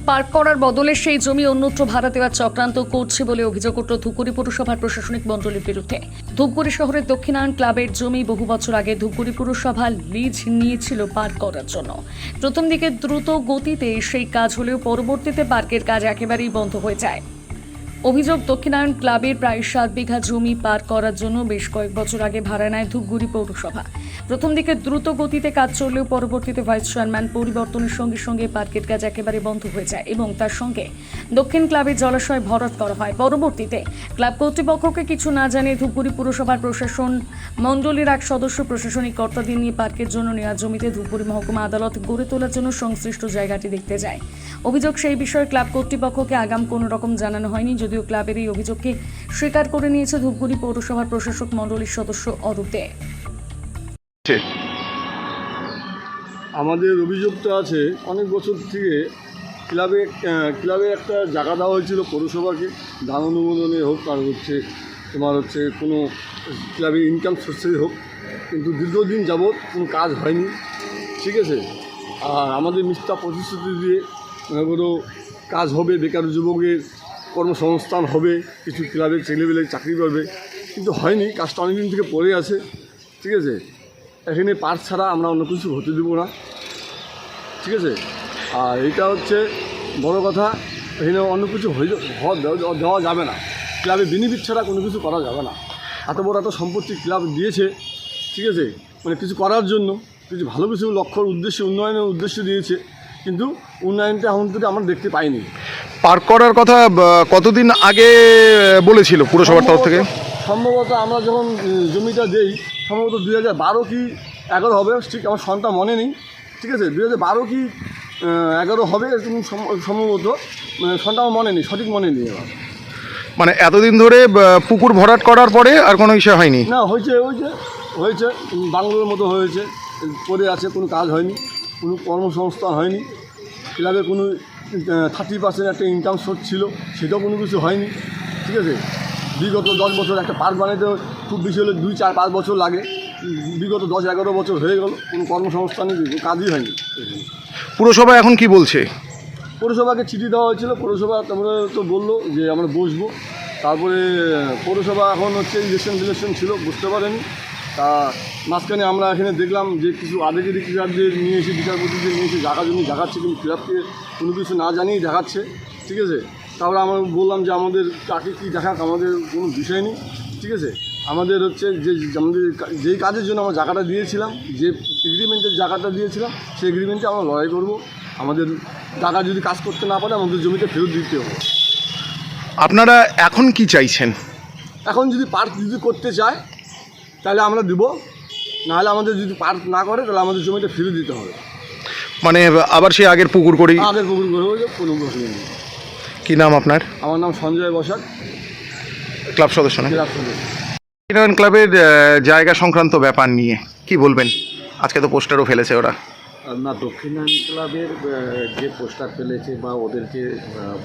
Park করার বদলে সেই জমি অন্যত্র ভাড়া দেওয়ার চক্রান্ত করছে বলে অভিযোগ উঠল ধূপগুড়ি পৌরসভার প্রশাসনিক মণ্ডলীর বিরুদ্ধে। ধূপগুড়ি শহরের দক্ষিণায়ন ক্লাবের জমি বহু বছর আগে ধূপগুড়ি পুরসভা লিজ নিয়েছিল পার্ক করার জন্য। প্রথম দিকে দ্রুত গতিতে সেই কাজ হলেও পরবর্তীতে পার্কের কাজ একেবারেই বন্ধ হয়ে যায়। অভিযোগ, দক্ষিণায়ন ক্লাবের প্রায় 7 বিঘা জমি পার্ক করার জন্য বেশ কয়েক বছর আগে ভাড়া নেয় ধূপগুড়ি পৌরসভা। প্রথম দিকে দ্রুত গতিতে কাজ চললেও পরবর্তীতে ভাইস চেয়ারম্যান পরিবর্তনের সঙ্গে সঙ্গে পার্কের কাজ একেবারে বন্ধ হয়ে যায় এবং তার সঙ্গে দক্ষিণ ক্লাবের জলাশয় ভরাট করা হয়। পরবর্তীতে ক্লাব কর্তৃপক্ষকে কিছু না জানিয়ে ধূপগুড়ি পুরসভার প্রশাসন মণ্ডলীর এক সদস্য প্রশাসনিক কর্তাদের নিয়ে পার্কের জন্য নেওয়া জমিতে ধূপগুড়ি মহকুমা আদালত গড়ে তোলার জন্য সংশ্লিষ্ট জায়গাটি দেখতে যায়। অভিযোগ, সেই বিষয়ে ক্লাব কর্তৃপক্ষকে আগাম কোনো রকম জানানো হয়নি, যদিও ক্লাবের এই অভিযোগকে স্বীকার করে নিয়েছে ধূপগুড়ি পৌরসভার প্রশাসক মণ্ডলীর সদস্য অরূপ দে। আমাদের অভিযোগটা আছে অনেক বছর থেকে ক্লাবে একটা জায়গা দেওয়া হয়েছিল পৌরসভাকে, দান অনুমোদনে হোক আর তোমার কোনো ক্লাবের ইনকাম সোর্সে হোক, কিন্তু দীর্ঘদিন যাবৎ কোনো কাজ হয়নি। ঠিক আছে, আর আমাদের মিথ্যা প্রতিশ্রুতি দিয়ে কোনো কাজ হবে, বেকার যুবকের কর্মসংস্থান হবে, কিছু ক্লাবের ছেলেবেলে চাকরি করবে, কিন্তু হয়নি। কাজটা অনেকদিন থেকে পড়ে আছে। ঠিক আছে, এখানে পার্ক ছাড়া আমরা অন্য কিছু হতে দেবো না। ঠিক আছে, আর এটা বড় কথা, এখানে অন্য কিছু দেওয়া যাবে না। ক্লাবে বেনিফিট ছাড়া কোনো কিছু করা যাবে না। এত বড় একটা সম্পত্তি ক্লাব দিয়েছে, ঠিক আছে, কিছু করার জন্য, কিছু ভালো কিছু লক্ষ্যর উদ্দেশ্যে, উন্নয়নের উদ্দেশ্যে দিয়েছে, কিন্তু উন্নয়নটা এখন থেকে আমরা দেখতে পাইনি। পার্ক করার কথা কতদিন আগে বলেছিল পুরসভার তরফ থেকে? সম্ভবত আমরা যখন জমিটা দেই, সম্ভবত 2012 কি 11 হবে, ঠিক আমার সনটা মনে নেই। ঠিক আছে, 2012 কি 11 হবে এরকম সম্ভবত, সনটা আমার মনে নেই, সঠিক মনে নেই আমার। এতদিন ধরে পুকুর ভরাট করার পরে আর কোনো বিষয় হয়নি? না, হয়েছে বাংলোর মতো হয়েছে, পড়ে আছে, কোনো কাজ হয়নি, কোনো কর্মসংস্থান হয়নি। ক্লাবে কোনো 30% একটা ইনকাম সোর্স ছিল, সেটাও কোনো কিছু হয়নি। ঠিক আছে, বিগত 10 বছর একটা পার্ক বানাতে খুব বেশি হলে 2, 4, 5 বছর লাগে। বিগত 10-11 বছর হয়ে গেল, কোনো কর্মসংস্থানই কাজই হয়নি। পুরসভা এখন কি বলছে? পৌরসভাকে চিঠি দেওয়া হয়েছিল, পৌরসভা তোমরা তো বললো যে আমরা বসবো। তারপরে পৌরসভা এখন ইলেকশন ছিল, বুঝতে পারেনি। তা মাঝখানে আমরা এখানে দেখলাম যে কিছু আধিকারিকদের নিয়ে এসে, বিচারপতিদের নিয়ে এসে জায়গা জমি দেখাচ্ছে, কিন্তু ক্লাবকে কোনো কিছু না জানিয়েই দেখাচ্ছে। ঠিক আছে, তারপরে আমরা বললাম যে আমাদের কাকে কী দেখাক, আমাদের কোনো বিষয় নেই। ঠিক আছে, আমাদের আমাদের যেই কাজের জন্য আমরা জায়গাটা দিয়েছিলাম, যে এগ্রিমেন্টের জায়গাটা দিয়েছিলাম, সেই এগ্রিমেন্টে আমরা লড়াই করব। আমাদের জায়গা যদি কাজ করতে না পারে, আমাদের জমিতে ফেরত দিতে হবে। আপনারা এখন কি চাইছেন? এখন যদি পার্ক করতে চায় তাহলে আমরা দিব, নাহলে আমাদের যদি পার্ক না করে তাহলে আমাদের জমিটা ফেরত দিতে হবে। আবার সেই আগের পুকুর করেই? আগের পুকুর করে কোনো অসুবিধা নেই। কী নাম আপনার? আমার নাম সঞ্জয় বসাক, ক্লাব সদস্য। ক্লাব সদস্য। দক্ষিণায়ন ক্লাবের জায়গা সংক্রান্ত ব্যাপার নিয়ে কি বলবেন? আজকে তো পোস্টারও ফেলেছে ওরা। না, দক্ষিণায়ন ক্লাবের যে পোস্টার ফেলেছে বা ওদের যে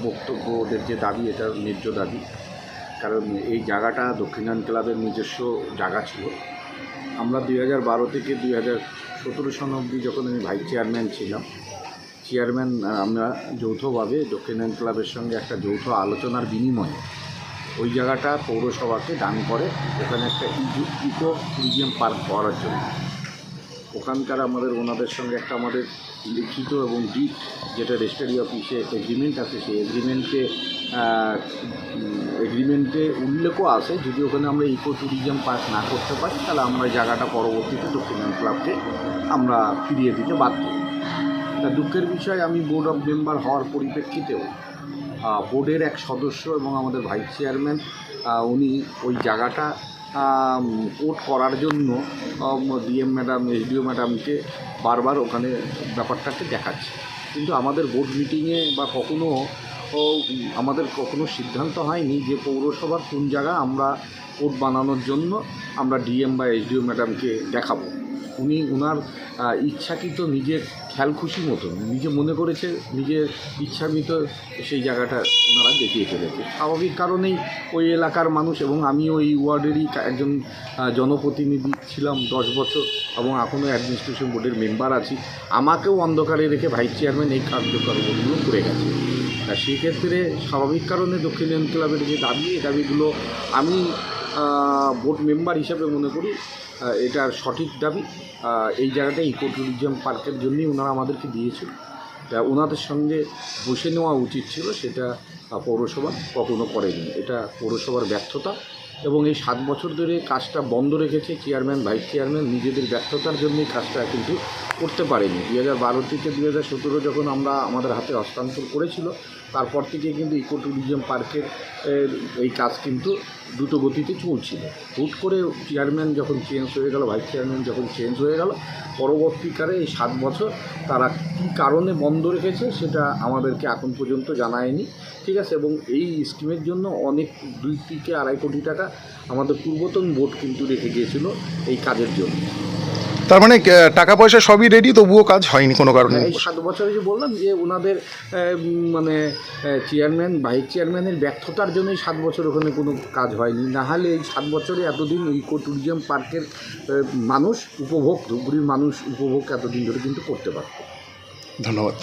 বক্তব্য, ওদের যে দাবি, এটা ন্যায্য দাবি। কারণ এই জায়গাটা দক্ষিণায়ন ক্লাবের নিজস্ব জায়গা ছিল। আমরা 2012 থেকে 2017 সন অবধি, যখন আমি ভাইস চেয়ারম্যান ছিলাম, আমরা যৌথভাবে দক্ষিণায়ন ক্লাবের সঙ্গে একটা যৌথ আলোচনার বিনিময়ে ওই জায়গাটা পৌরসভাকে দান করে, ওখানে একটা ইকো ট্যুরিজম পার্ক করার জন্য। ওখানকার ওনাদের সঙ্গে একটা আমাদের লিখিত এবং ডিট, যেটা রেজিস্ট্রি অফিসে এগ্রিমেন্ট আছে, সেই এগ্রিমেন্টে উল্লেখও আছে, যদি ওখানে আমরা ইকো ট্যুরিজম পার্ক না করতে পারি, তাহলে আমরা এই জায়গাটা পরবর্তীতে দক্ষিণায়ন ক্লাবকে আমরা ফিরিয়ে দিতে বাধ্য। তা দুঃখের বিষয়, আমি বোর্ড অফ মেম্বার হওয়ার পরিপ্রেক্ষিতেও বোর্ডের এক সদস্য এবং আমাদের ভাইস চেয়ারম্যান, উনি ওই জায়গাটা কোর্ট করার জন্য ডিএম ম্যাডাম, এসডিও ম্যাডামকে বারবার ওখানে ব্যাপারটাকে দেখাচ্ছে। কিন্তু আমাদের বোর্ড মিটিংয়ে বা আমাদের কখনো সিদ্ধান্ত হয়নি যে পৌরসভার কোন জায়গা আমরা কোর্ট বানানোর জন্য আমরা ডিএম বা এসডিও ম্যাডামকে দেখাবো। উনি ওনার ইচ্ছাকৃত নিজের খেয়াল খুশি মতন নিজে মনে করেছে, নিজের ইচ্ছাকৃত সেই জায়গাটা ওনারা দেখিয়ে ফেলেছে। স্বাভাবিক কারণেই ওই এলাকার মানুষ, এবং আমিও এই ওয়ার্ডেরই একজন জনপ্রতিনিধি ছিলাম 10 বছর, এবং এখনও অ্যাডমিনিস্ট্রেশন বোর্ডের মেম্বার আছি। আমাকেও অন্ধকারে রেখে ভাইস চেয়ারম্যান এই কার্যক্রমগুলো করে গেছে। তা সেক্ষেত্রে স্বাভাবিক কারণে দক্ষিণায়ন ক্লাবের যে দাবি, এই দাবিগুলো আমি বোর্ড মেম্বার হিসাবে মনে করি এটার সঠিক দাবি। এই জায়গাটা ইকো ট্যুরিজম পার্কের জন্যই ওনারা আমাদেরকে দিয়েছিল। তা ওনাদের সঙ্গে বসে নেওয়া উচিত ছিল, সেটা পৌরসভা কখনো করেনি। এটা পৌরসভার ব্যর্থতা, এবং এই 7 বছর ধরে কাজটা বন্ধ রেখেছে চেয়ারম্যান, ভাইস চেয়ারম্যান নিজেদের ব্যর্থতার জন্যই কাজটা কিন্তু করতে পারেনি। 2012 থেকে 2017 যখন আমরা আমাদের হাতে হস্তান্তর করেছিল, তারপর থেকে কিন্তু ইকো ট্যুরিজম পার্কের এই কাজ কিন্তু দ্রুত গতিতে চলছিল। হুট করে চেয়ারম্যান যখন চেঞ্জ হয়ে গেল, ভাইস চেয়ারম্যান যখন চেঞ্জ হয়ে গেল, পরবর্তীকালে এই 7 বছর তারা কী কারণে বন্ধ রেখেছে সেটা আমাদেরকে এখন পর্যন্ত জানায়নি, ঠিক আছে। এবং এই স্কিমের জন্য অনেক 2 থেকে 2.5 কোটি টাকা আমাদের পূর্বতন বোর্ড কিন্তু রেখে গিয়েছিল এই কাজের জন্য। তার মানে টাকা পয়সা সবই রেডি, তবুও কাজ হয়নি কোনো কারণে। এই 7 বছরে যে বললাম যে ওনাদের মানে চেয়ারম্যান, ভাইস চেয়ারম্যানের ব্যর্থতার জন্যই 7 বছর ওখানে কোনো কাজ হয়নি। না হলে এই 7 বছরে এতদিন ইকো ট্যুরিজম পার্কের মানুষ উপভোগ, ধুপগুড়ির মানুষ উপভোগ এতদিন ধরে কিন্তু করতে পারত। ধন্যবাদ।